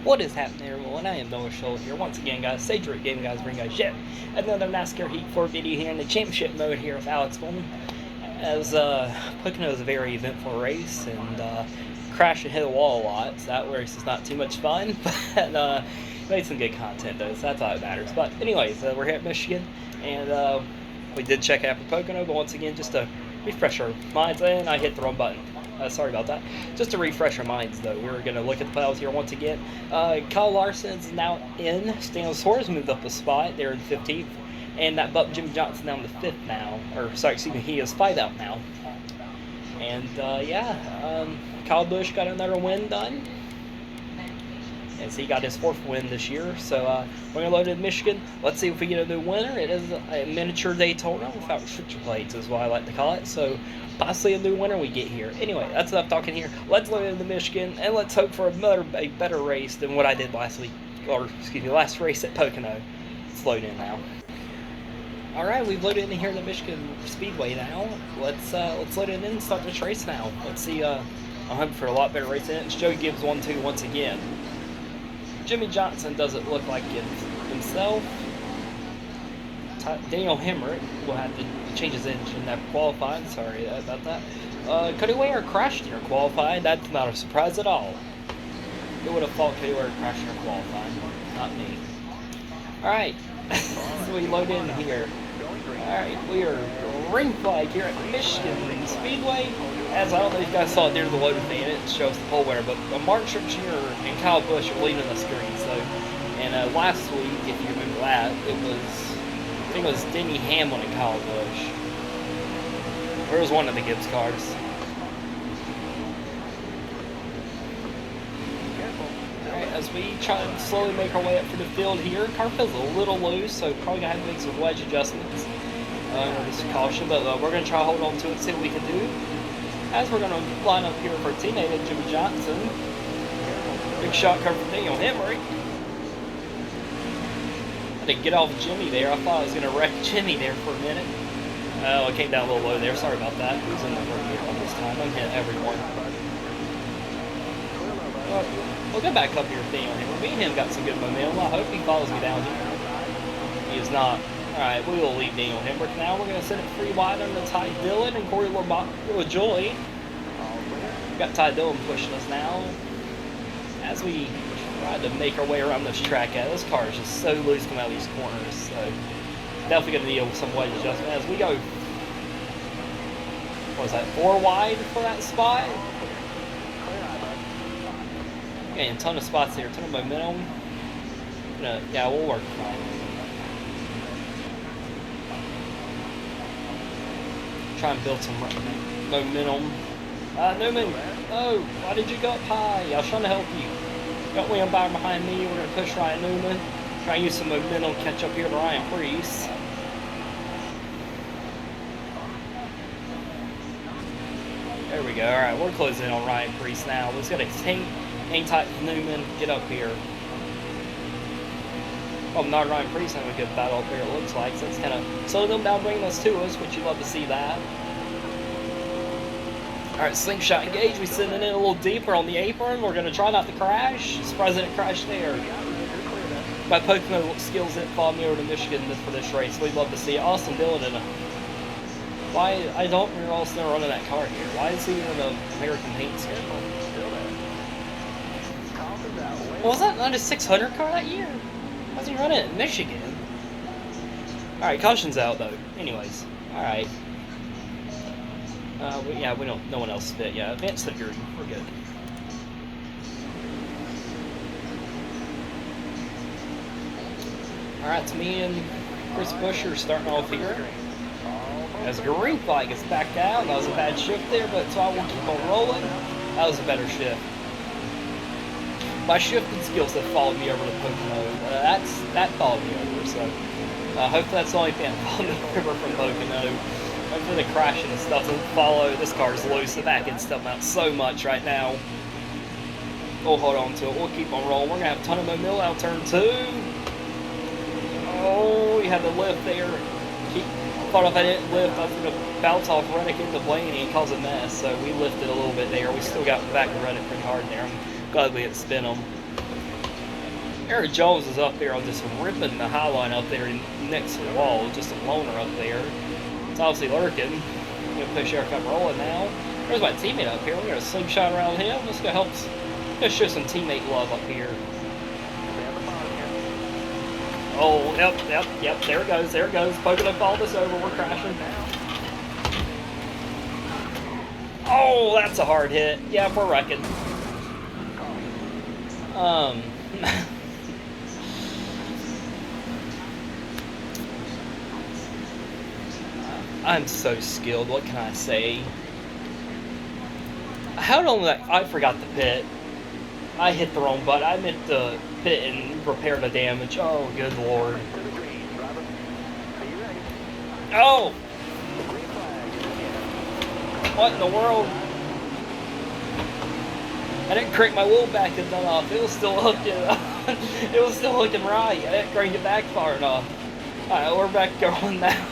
What is happening, everyone? I am Noah Scholl here once again, guys. Sage Rate Gaming, guys, bring guys yet another NASCAR Heat 4 video here in the championship mode here with Alex Bowman. As Pocono is a very eventful race, and crash and hit a wall a lot, so that race is not too much fun, but made some good content though, so that's all that matters. But anyways, we're here at Michigan, and we did check out for Pocono, but once again, just to refresh our minds, and I hit the wrong button. Sorry about that. Just to refresh our minds, though, we're going to look at the playoffs here once again. Kyle Larson's now in. Stanley Suarez moved up a spot. They're in 15th. And that bumped Jimmy Johnson down to 5th now. Or, sorry, excuse me, he is 5 out now. And, Kyle Busch got another win done. As he got his 4th win this year. So, we're going to load in Michigan. Let's see if we get a new winner. It is a miniature Daytona without restriction plates, is what I like to call it. So, possibly a new winner we get here. Anyway, that's enough talking here. Let's load into Michigan, and let's hope for a better race than what I did last week, or excuse me, last race at Pocono. Let's load in now. All right, we've loaded in here in the Michigan Speedway now. Let's load it in and start this race now. Let's see. I'm hoping for a lot better race in it. It's Joe Gibbs 1-2 once again. Jimmy Johnson doesn't look like it himself. Daniel Hemrick will have to change his engine after qualifying. Sorry about that. Cody Ware crashed in qualifying. That's not a surprise at all. Who would have thought Cody Ware crashed in qualifying? Not me. Alright, so we load in here. Alright, we are ring flag here at Michigan Speedway. As I don't know if you guys saw it there, the loaded fan, it shows the pole wear, but Mark Schumacher and Kyle Busch are leading the screen. So, and last week, if you remember that, I think it was Denny Hamlin and Kyle Busch. Or it was one of the Gibbs cars. Alright, as we try to slowly make our way up through the field here, car feels a little loose, so probably going to have to make some wedge adjustments. Just caution, but we're going to try to hold on to it and see what we can do. As we're going to line up here for our teammate, Jimmy Johnson. Big shot cover from Daniel Hemrick. To get off Jimmy there. I thought I was going to wreck Jimmy there for a minute. Oh, it came down a little low there. Sorry about that. Who's in the front here all this time? I'm hitting everyone. We'll go back up here with Daniel Hemrick. Me and him got some good momentum. I hope he follows me down here. He is not. Alright, we will leave Daniel Hemrick now. We're going to send it free wide under Ty Dillon and Corey LaJoie. Got Ty Dillon pushing us now. As we trying to make our way around this track. This car is just so loose coming out of these corners, so definitely going to deal with some wedge adjustment as we go. What was that, 4 wide for that spot? Okay, a ton of spots there, a ton of momentum. Yeah, we'll work fine. Try and build some momentum. Newman, oh, why did you go up high? I was trying to help you. Got William Byron behind me. We're going to push Ryan Newman. Try and use some momentum, catch up here to Ryan Preece. There we go. All right, we're closing in on Ryan Preece now. Let's get a hang tight to Newman. Get up here. Oh, not Ryan Preece having a good battle up here, it looks like. So it's kind of slowing them down, bringing us to us, which you love to see that. Alright, slingshot engage. We send it in a little deeper on the apron. We're going to try not to crash. Surprised it didn't crash there. My Pocono skills didn't follow me over to Michigan for this race. We'd love to see it. Austin Dillon in a... Why? I don't remember Austin running that car here. Why is he in an American paint scheme? Was that not a 600 car that year? Why is he running it in Michigan? Alright, caution's out though. Anyways, alright. Yeah, we don't. No one else fit. Yeah, advance the green. We're good. All right, it's me and Chris Buescher starting off here. As green flag gets backed out, that was a bad shift there, but so I will keep on rolling. That was a better shift. My shifting skills have followed me over to Pocono. That followed me over. So hopefully that's the only thing that followed me over from Pocono. Hopefully the crashing and stuff doesn't follow. This car is loose. The back end stuff out so much right now. We'll hold on to it. We'll keep on rolling. We're going to have a ton of momentum out turn 2. Oh, we had the lift there. Thought if I didn't lift, I was going to bounce off Reddick into Blaney and cause a mess. So we lifted a little bit there. We still got back to Reddick pretty hard there. I'm glad we didn't spin them. Eric Jones is up there on just ripping the high line up there next to the wall, just a loner up there. It's obviously lurking. I'm gonna push Eric up rolling now. There's my teammate up here. We're gonna slingshot around him. Let's go help. Let's show some teammate love up here. Oh, yep. There it goes. There it goes. Poking up all this over. We're crashing. Oh, that's a hard hit. Yeah, we're wrecking. I'm so skilled. What can I say? How long I forgot the pit. I hit the wrong button. I meant to pit and repair the damage. Oh, good lord. Oh! What in the world? I didn't crank my wheel back enough. It was still hooking. It was still hooking right. I didn't crank it back far enough. Alright, we're back going now.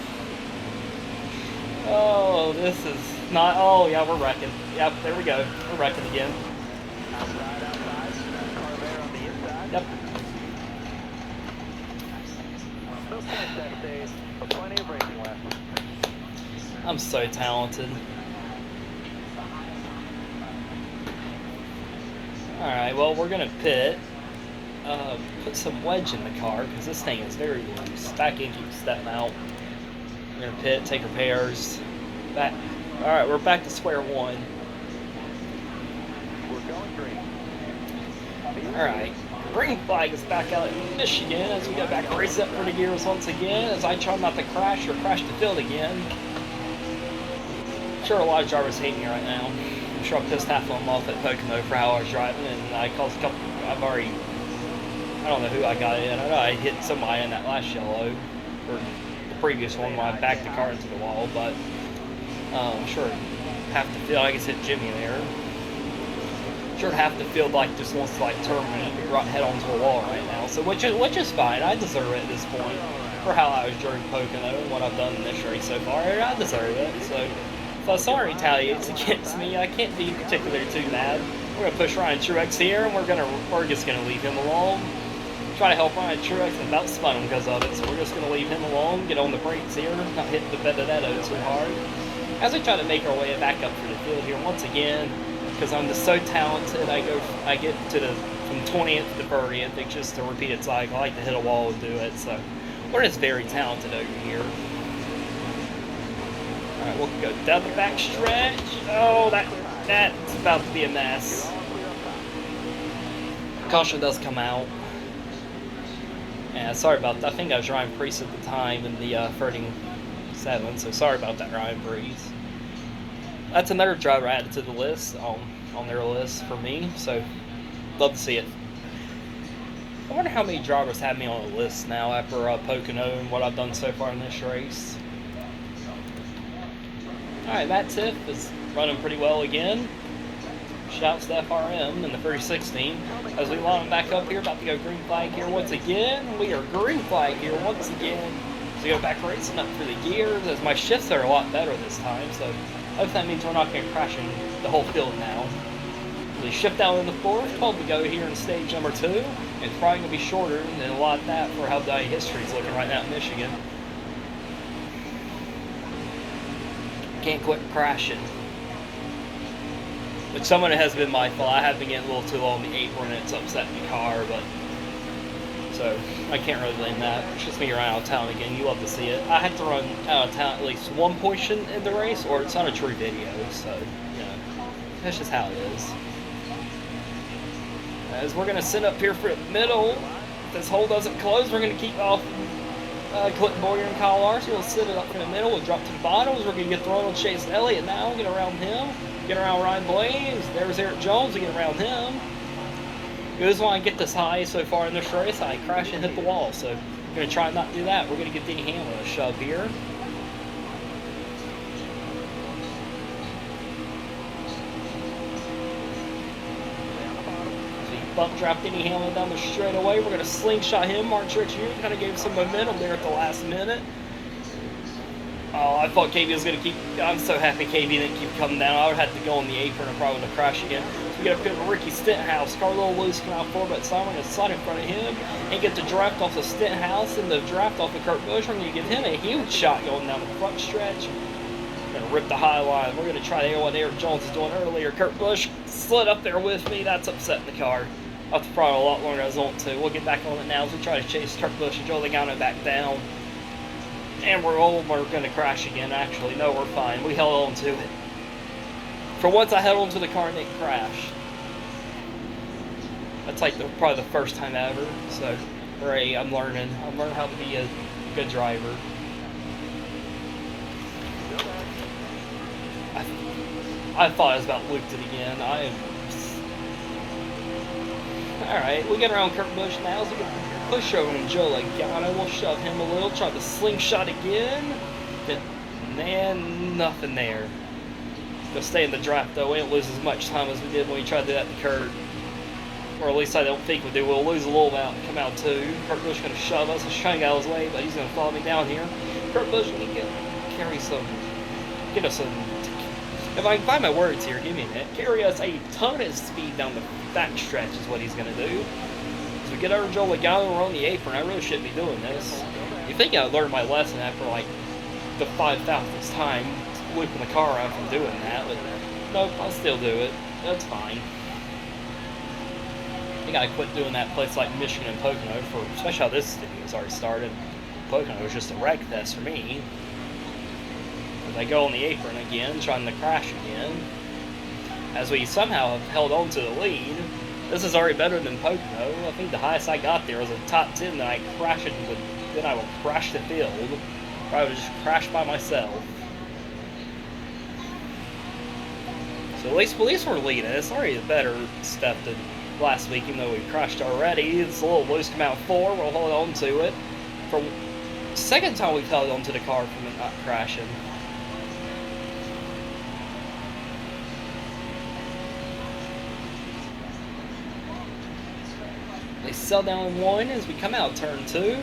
Oh, this is not. Oh, yeah, we're wrecking. Yep, there we go. We're wrecking again. Yep. I'm so talented. Alright, well, we're gonna pit. Put some wedge in the car because this thing is very loose. Back in keeps stepping out. We're gonna pit, take repairs. Back. Alright, we're back to square one. We're going green. Alright. Green flag is back out in Michigan as we go back and race up for the gears once again as I try not to crash or crash the field again. I'm sure a lot of drivers hate me right now. I'm sure I pissed half of them off at Pocono for how I was driving, and I caused a couple. I don't know who I got in. I know I hit somebody in that last yellow, or the previous one when I backed the car into the wall, but sure half the field, I guess hit Jimmy there. Sure half the field just wants to turn me right head onto a wall right now. So which is fine. I deserve it at this point for how I was during Pocono and what I've done in this race so far. I deserve it. So if someone retaliates against me, I can't be particularly too mad. We're gonna push Ryan Truex here, and we're just gonna leave him alone. Try to help Ryan Truex and about spun him because of it. So we're just gonna leave him alone. Get on the brakes here, not hit the Benedetto too hard. As we try to make our way back up for the field here once again, because I'm just so talented, I get to from 20th to 30th. It's just a repeated cycle. I like to hit a wall and do it. So we're just very talented over here. All right, we'll go down the back stretch. Oh, that's about to be a mess. Caution does come out. Yeah, sorry about that. I think I was Ryan Priest at the time in the 37, so sorry about that, Ryan Priest. That's another driver added to the list, on their list for me, so love to see it. I wonder how many drivers have me on a list now after Pocono and what I've done so far in this race. Alright, Matt Tiff is running pretty well again. Shouts to FRM in the 3016. As we line them back up here, about to go green flag here once again. We are green flag here once again. So we go back racing up for the gears as my shifts are a lot better this time, so hopefully that means we're not going to crash in the whole field now. We shift down in the fourth, 12 to go here in stage number 2. It's probably going to be shorter than a lot of that for how the history is looking right now in Michigan. Can't quit crashing. Which some of it has been my fault. I have been getting a little too low on the apron and it's upsetting the car, but so I can't really blame that. It's just me running out of town again. You love to see it. I have to run out of town at least one portion in the race, or it's not a true video. So you know, that's just how it is. As we're gonna sit up here for the middle. If this hole doesn't close, we're gonna keep off Clinton Boyer and Kyle Larson. We'll sit it up in the middle. We'll drop to the bottoms. We're gonna get thrown on Chase Elliott now. Get around him. Get around Ryan Blaze. There's Eric Jones. We get around him. We just want to get this high so far in this race. I crash and hit the wall, so we're going to try and not do that. We're going to get Denny Hamlin a shove here. So you bump drop Denny Hamlin down the straightaway. We're going to slingshot him. Mark Truex Jr. kind of gave some momentum there at the last minute. Oh, I thought KB was going to keep... I'm so happy KB didn't keep coming down. I would have had to go on the apron and probably would have crashed again. So we get up here to Ricky Stenhouse. Car a little loose, come out forward, but Simon going to slide in front of him and get the draft off of Stenhouse and the draft off of Kurt Busch. We're going to give him a huge shot going down the front stretch. We're going to rip the high line. We're going to try to hear what Eric Jones is doing earlier. Kurt Busch slid up there with me. That's upsetting the car. I'll have to throttle a lot longer than I was on to. We'll get back on it now as we try to chase Kurt Busch and Joe Logano back down. And we're going to crash again. Actually, no, we're fine. We held on to it. For once, I held on to the car and didn't crash. That's like probably the first time ever. So, great. I'm learning. I'm learning how to be a good driver. I thought I was about looped it again. Alright, we get around Kurt Busch now. So we get push over on Joe Logano. We'll shove him a little. Try the slingshot again. And nothing there. We'll stay in the draft though. We didn't lose as much time as we did when we tried to do that to Kurt. Or at least I don't think we do. We'll lose a little amount and come out too. Kurt Busch going to shove us. I was trying to get out of his way, but he's going to follow me down here. Kurt Busch going to carry some... Get us some... If I can find my words here, give me a minute. Carry us a ton of speed down the back stretch is what he's going to do. As we get over Joe Logano, we're on the apron. I really shouldn't be doing this. You think I learned my lesson after like the 5,000th time looping the car out from doing that, but nope, I'll still do it. That's fine. You gotta quit doing that place like Michigan and Pocono, for especially how this video's already started. Pocono was just a wreck fest for me. As I go on the apron again, trying to crash again. As we somehow have held on to the lead. This is already better than Pocono. I think the highest I got there was a top 10, then I will crash the field. Or I would just crash by myself. So at least we're leading. It's already a better step than last week, even though we crashed already. It's a little loose, come out 4, we'll hold on to it. For the second time we've held on to the car from it not crashing. They sell down 1 as we come out turn 2.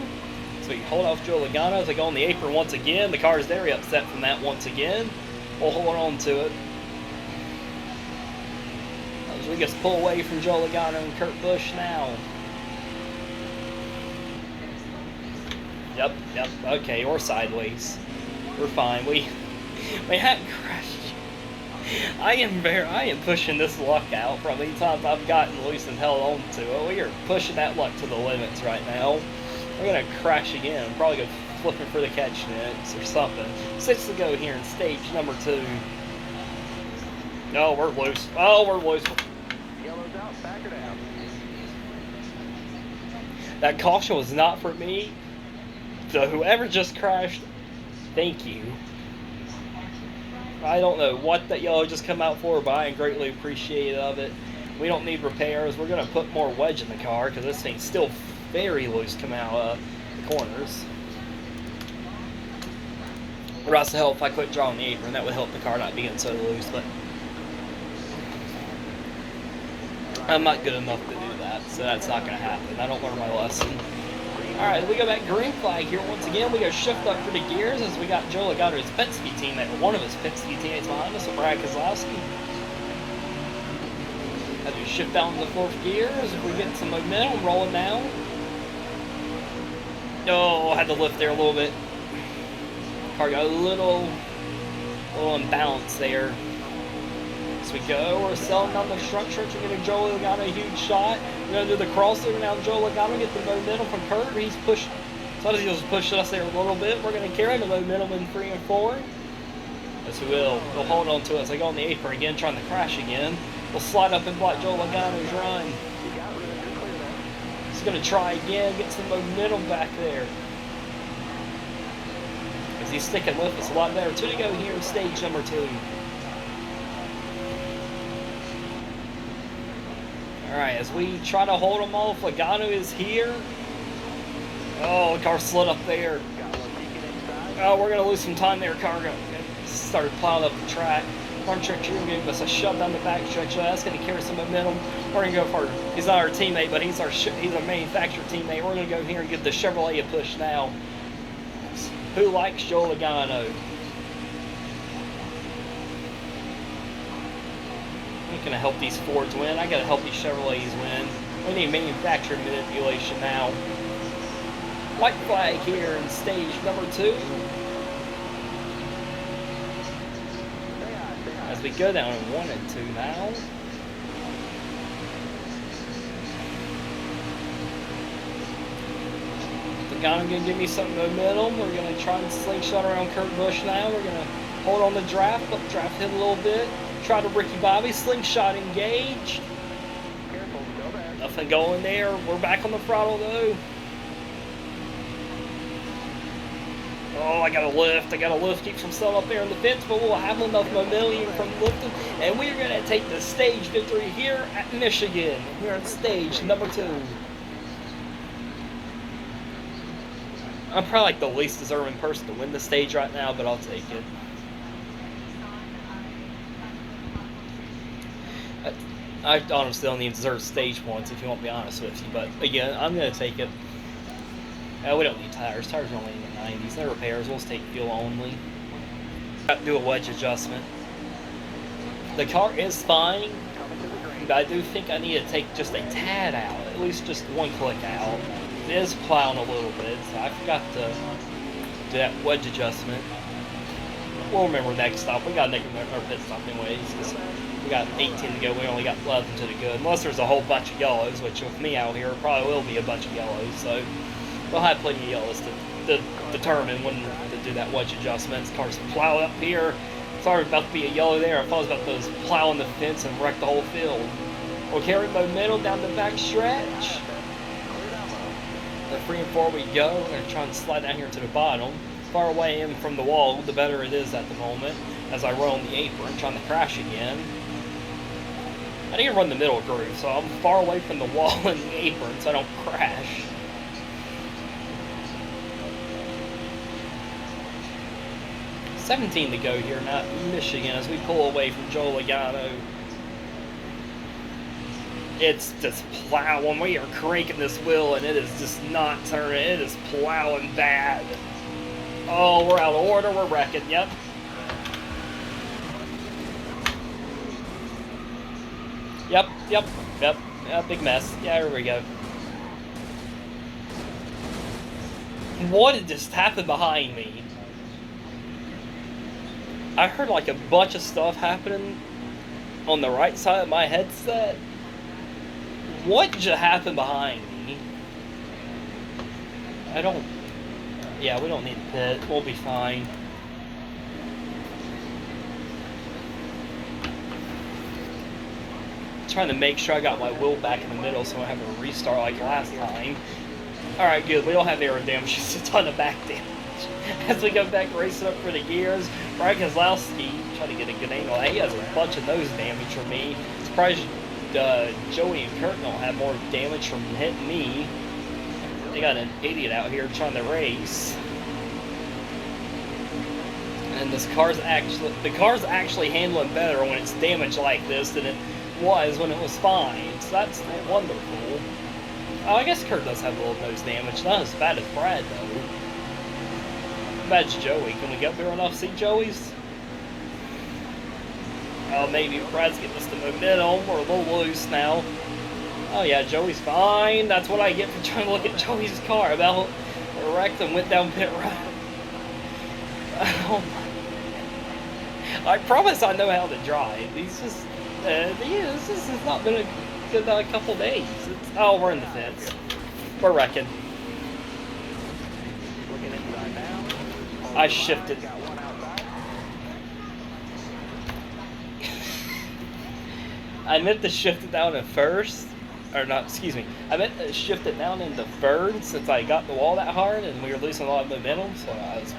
So we hold off Joe Logano as I go on the apron once again. The car is very upset from that once again. We'll hold on to it. As we just pull away from Joe Logano and Kurt Busch now. Yep, okay, we're sideways. We're fine. We haven't crashed. I am pushing this luck out from any times I've gotten loose and held on to it. We are pushing that luck to the limits right now. We're gonna crash again. Probably go flipping for the catch nets or something. 6 to go here in stage number 2. No, we're loose. Oh, we're loose. Yellow's out, back her down. That caution was not for me. So whoever just crashed, thank you. I don't know what that yellow just come out for, but I am greatly appreciative of it. We don't need repairs. We're going to put more wedge in the car because this thing's still very loose coming out of the corners. Or else to help if I quit drawing the apron. That would help the car not being so loose, but I'm not good enough to do that, so that's not going to happen. I don't learn my lesson. Alright, we go back green flag here once again. We go shift up for the gears as we got Joe Logano's Penske teammate, or one of his Penske teammates behind us, Brad Keselowski. As we shift down to the 4th gear, as if we get some momentum rolling now. Oh, I had to lift there a little bit. Car got a little imbalance there. As we go, we're selling down the front stretch. We're getting Joe Logano a huge shot. We're going to do the crossover now. Joe Logano get the momentum from Kurt. He's pushed, so he's just pushing us there a little bit. We're going to carry the momentum in 3 and 4. Yes, we will. We'll hold on to it as I go on the apron again, trying to crash again. We'll slide up and block Joe Logano's run. He's going to try again, get some momentum back there. As he's sticking with us a lot better. 2 to go here in stage number 2. Alright, as we try to hold them off, Logano is here. Oh, the car slid up there. Oh, we're going to lose some time there. Car started plowing up the track. Front stretch here gave us a shove down the back stretch. That's going to carry some momentum. We're going to go for, he's not our teammate, but he's a manufacturer teammate. We're going to go here and get the Chevrolet a push now. Who likes Joe Logano? Gonna help these Fords win. I gotta help these Chevrolets win. We need manufacturing manipulation now. White flag here in stage number 2. As we go down in 1 and 2 now. Gonna give me some momentum. We're gonna try and slingshot around Kurt Busch now. We're gonna hold on the draft, let the draft hit a little bit. Try to Ricky Bobby, slingshot engage. Careful, go back. Nothing going there. We're back on the throttle though. Oh, I gotta lift, keep some stuff up there in the fence, but we'll have enough momentum from lifting. And we're gonna take the stage victory here at Michigan. Here at stage number 2. I'm probably like the least deserving person to win the stage right now, but I'll take it. I honestly don't even deserve stage points if you want to be honest with you, but again, I'm going to take it. We don't need tires. Tires are only in the 90s. No repairs. We'll just take fuel only. Got to do a wedge adjustment. The car is fine, but I do think I need to take just a tad out, at least just 1 click out. It is plowing a little bit, so I forgot to do that wedge adjustment. We'll remember next stop. We got to make our pit stop anyways, because we got 18 to go. We only got 11 to the good. Unless there's a whole bunch of yellows, which with me out here, probably will be a bunch of yellows. So we'll have plenty of yellows to determine when to do that wedge adjustment. This car's plow up here. Sorry about to be a yellow there. I thought I was about to plow on the fence and wreck the whole field. We'll carry momentum down the back stretch. The 3 and 4 we go. We're going to try and slide down here to the bottom. Far away in from the wall, the better it is at the moment. As I run on the apron, trying to crash again. I need to run the middle groove, so I'm far away from the wall and the apron so I don't crash. $17 to go here now at Michigan as we pull away from Joe Logano. It's just plowing. We are cranking this wheel and it is just not turning. It is plowing bad. Oh, we're out of order. We're wrecking. Yep. Yep. Yeah, big mess. Yeah, here we go. What did just happen behind me? I heard like a bunch of stuff happening on the right side of my headset. What just happened behind me? Yeah, we don't need to pit. We'll be fine. Trying to make sure I got my wheel back in the middle so I don't have to restart like last time. Alright, good. We don't have air damage, just a ton of back damage. As we go back racing up for the gears, Brian Kozlowski, trying to get a good angle. He has a bunch of nose damage from me. Surprised Joey and Kurt don't have more damage from hitting me. They got an idiot out here trying to race. And the car's actually handling better when it's damaged like this than it was when it was fine. So that's wonderful. Oh, I guess Kurt does have a little nose damage. Not as bad as Brad, though. Bad as Joey. Can we get up here enough to see Joey's? Oh, maybe Brad's getting us the momentum. We're a little loose now. Oh, yeah, Joey's fine. That's what I get for trying to look at Joey's car. About wrecked and went down pit road. Oh, my. I promise I know how to drive. These just... this has not been a good couple days. Oh, we're in the fence. We're wrecking. I shifted. I meant to shift it down in first. Or not, excuse me. I meant to shift it down into third since I got the wall that hard and we were losing a lot of momentum. So I was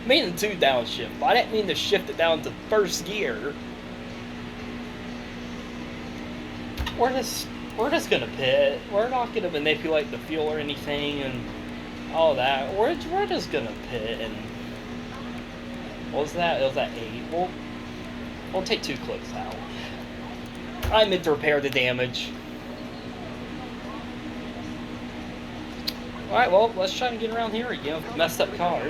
meaning to downshift. But I didn't mean to shift it down to first gear. We're just gonna pit. We're not gonna manipulate the fuel or anything and all that. We're just gonna pit and what was that? It was that 8. We'll take 2 clicks out. I meant to repair the damage. Alright, well, let's try and get around here again with the messed up car.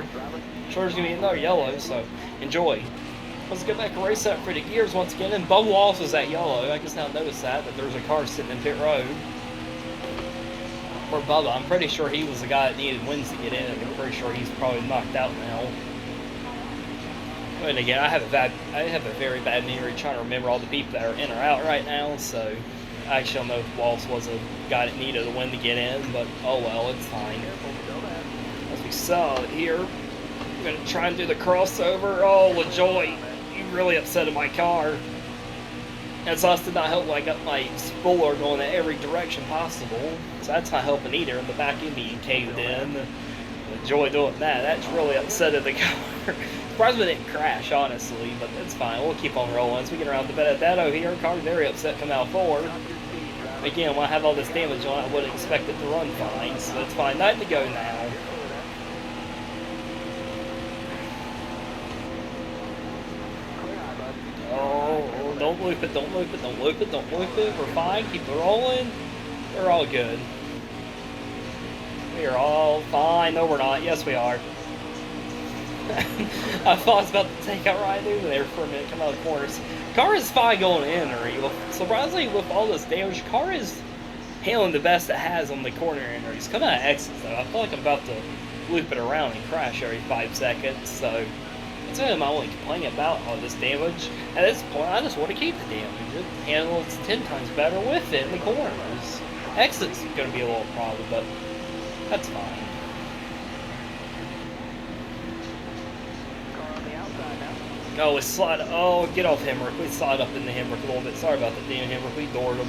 Sure there's gonna be another yellow, so enjoy. Let's go back and race that for the gears once again. And Bubba Wallace was at yellow. I just now noticed that there's a car sitting in pit road. Or Bubba. I'm pretty sure he was the guy that needed wins to get in. I'm pretty sure he's probably knocked out now. And again, I have a very bad memory trying to remember all the people that are in or out right now. So I actually don't know if Wallace was a guy that needed a win to get in, but oh well, it's fine. As we saw it here, I'm gonna try and do the crossover. Oh, LaJoy, you really upset my car. And so did not help when I got my spoiler going in every direction possible. So that's not helping either. And the back end being caved in. LaJoy doing that. That's really upsetting the car. Surprised we didn't crash, honestly, but it's fine. We'll keep on rolling. As we get around the Benedetto here, car's very upset coming out forward. Again, when I have all this damage on it, I wouldn't expect it to run fine, so it's fine. Nothing to go now. Oh, don't loop it, don't loop it, don't loop it, don't loop it. We're fine. Keep it rolling. We're all good. We are all fine. No, we're not. Yes, we are. I thought I was about to take out right over there for a minute, come out of the corners. Car is fine going in, or surprisingly with all this damage, car is handling the best it has on the corner entries. Coming out of exits though, I feel like I'm about to loop it around and crash every 5 seconds, so that's really my only complaint about all this damage. At this point, I just want to keep the damage. It handles 10 times better with it in the corners. Exits going to be a little problem, but that's fine. Oh, we slide. Oh, get off Hemrick. We slide up into Hemrick a little bit. Sorry about the damn Hemrick. We doored him.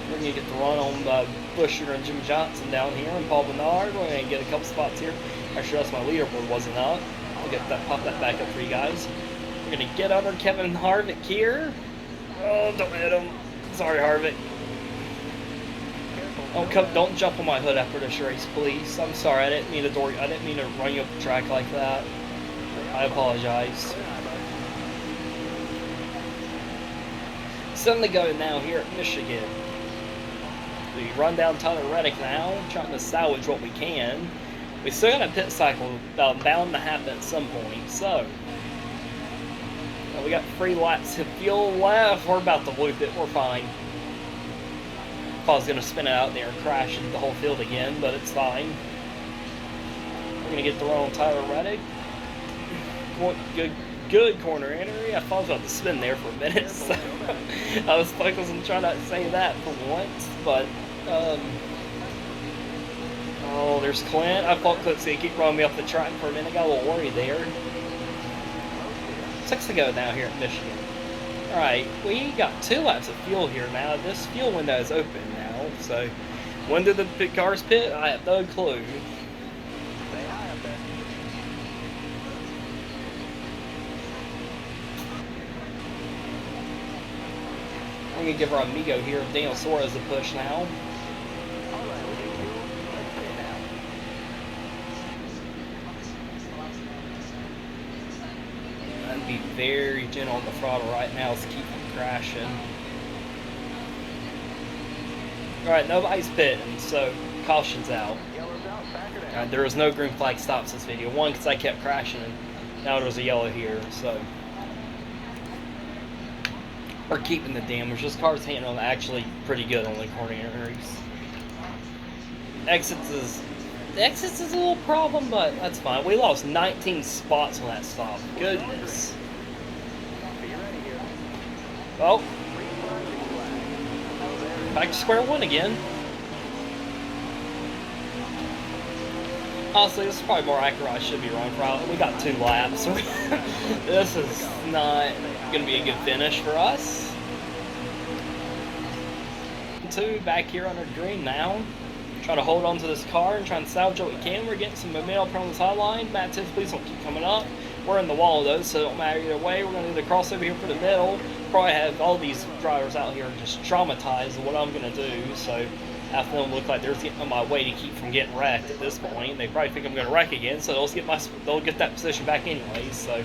We're going to get the run on Busher and Jimmy Johnson down here and Paul Bernard. We're going to get a couple spots here. Actually, that's my leaderboard wasn't up. I'll get that, pop that back up for you guys. We're going to get under Kevin Harvick here. Oh, don't hit him. Sorry, Harvick. Don't jump on my hood after this race, please. I'm sorry. I didn't mean to run you up the track like that. I apologize. Something to go now here at Michigan. We run down Tyler Reddick now, trying to salvage what we can. We still got a pit cycle bound to happen at some point, so we got 3 laps of fuel left. We're about to loop it. We're fine. If I was going to spin it out there and crash into the whole field again, but it's fine. We're going to get the run on Tyler Reddick. Good corner entry. I thought I was about to spin there for a minute, so I was focused on trying not to say that for once, but oh, there's Clint. I thought Clint's gonna keep running me off the track for a minute. Got a little worried there. 6 to go now here at Michigan. Alright, we got 2 laps of fuel here now. This fuel window is open now, so when did the cars pit? I have no clue. I'm going to give our amigo here, Daniel Suarez, a push now. I'd be very gentle on the throttle right now to keep from crashing. Alright, nobody's pitting, so caution's out. There was no green flag stops this video. One, because I kept crashing, and now there's a yellow here, so we're keeping the damage. This car's handling actually pretty good on the corner entries. Exits is a little problem, but that's fine. We lost 19 spots on that stop. Goodness. Oh. Back to square one again. Honestly, this is probably more accurate. I should be running for. We got 2 laps. This is not going to be a good finish for us. 2 back here under green now. Trying to hold on to this car and trying to salvage what we can. We're getting some momentum from this high line. Matt says, please don't keep coming up. We're in the wall though, so it don't matter either way. We're going to do the crossover here for the middle. Probably have all these drivers out here just traumatized of what I'm going to do. So after them look like they're getting on my way to keep from getting wrecked at this point. They probably think I'm going to wreck again, so they'll get that position back anyways. So I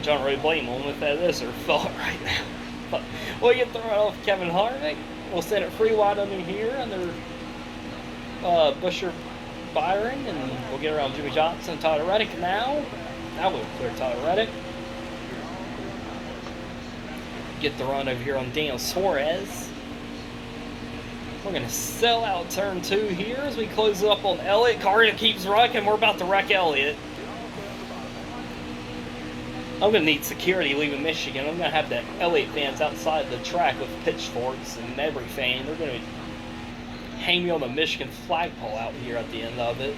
don't really blame them if that is their fault right now. But we'll get the run off Kevin Harvick. We'll send it free wide under here under Busher Byron, and we'll get around Jimmy Johnson and Tyler Reddick now. Now we'll clear Tyler Reddick. Get the run over here on Daniel Suarez. We're going to sell out turn 2 here as we close it up on Elliott. Car keeps wrecking. We're about to wreck Elliott. I'm going to need security leaving Michigan. I'm going to have the Elliott fans outside the track with pitchforks and everything. They're going to hang me on the Michigan flagpole out here at the end of it.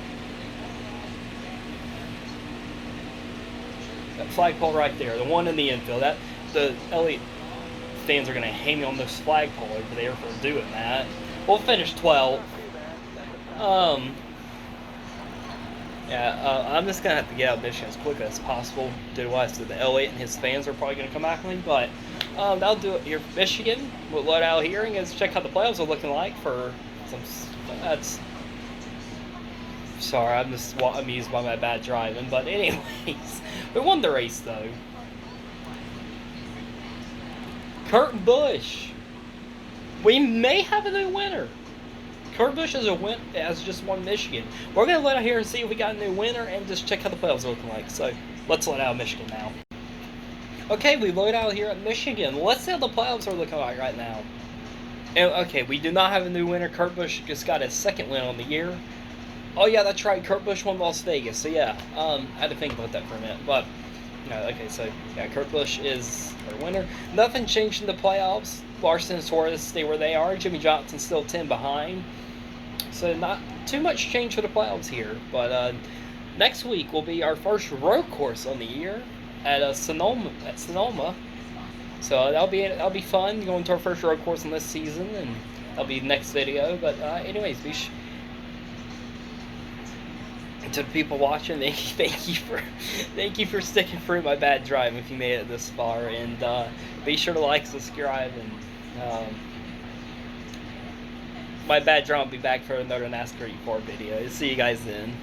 That flagpole right there, the one in the infield. That the Elliott fans are going to hang me on this flagpole over there for doing that. We'll finish 12th. I'm just going to have to get out of Michigan as quickly as possible due to what I said. The Elliott and his fans are probably going to come after me, but that'll do it here for Michigan. We'll let out here and let's check out the playoffs are looking like for some. That's. Sorry, I'm just amused by my bad driving, but anyways, we won the race though. Kurt Busch. We may have a new winner. Kurt Busch has just won Michigan. We're going to let out here and see if we got a new winner and just check how the playoffs are looking like. So, let's let out Michigan now. Okay, we load out here at Michigan. Let's see how the playoffs are looking like right now. And, okay, we do not have a new winner. Kurt Busch just got his second win on the year. Oh, yeah, that's right. Kurt Busch won Las Vegas. So, yeah, I had to think about that for a minute. But, okay, so, yeah, Kurt Busch is our winner. Nothing changed in the playoffs. Larson and Suarez stay where they are. Jimmy Johnson's still 10 behind. So not too much change for the playoffs here. But next week will be our first road course on the year at Sonoma. So that'll be fun going to our first road course in this season, and that'll be the next video. But anyways, to the people watching, thank you for sticking through my bad drive if you made it this far, and be sure to like, subscribe, and my bad drive will be back for another NASCAR heat 4 video. See you guys then.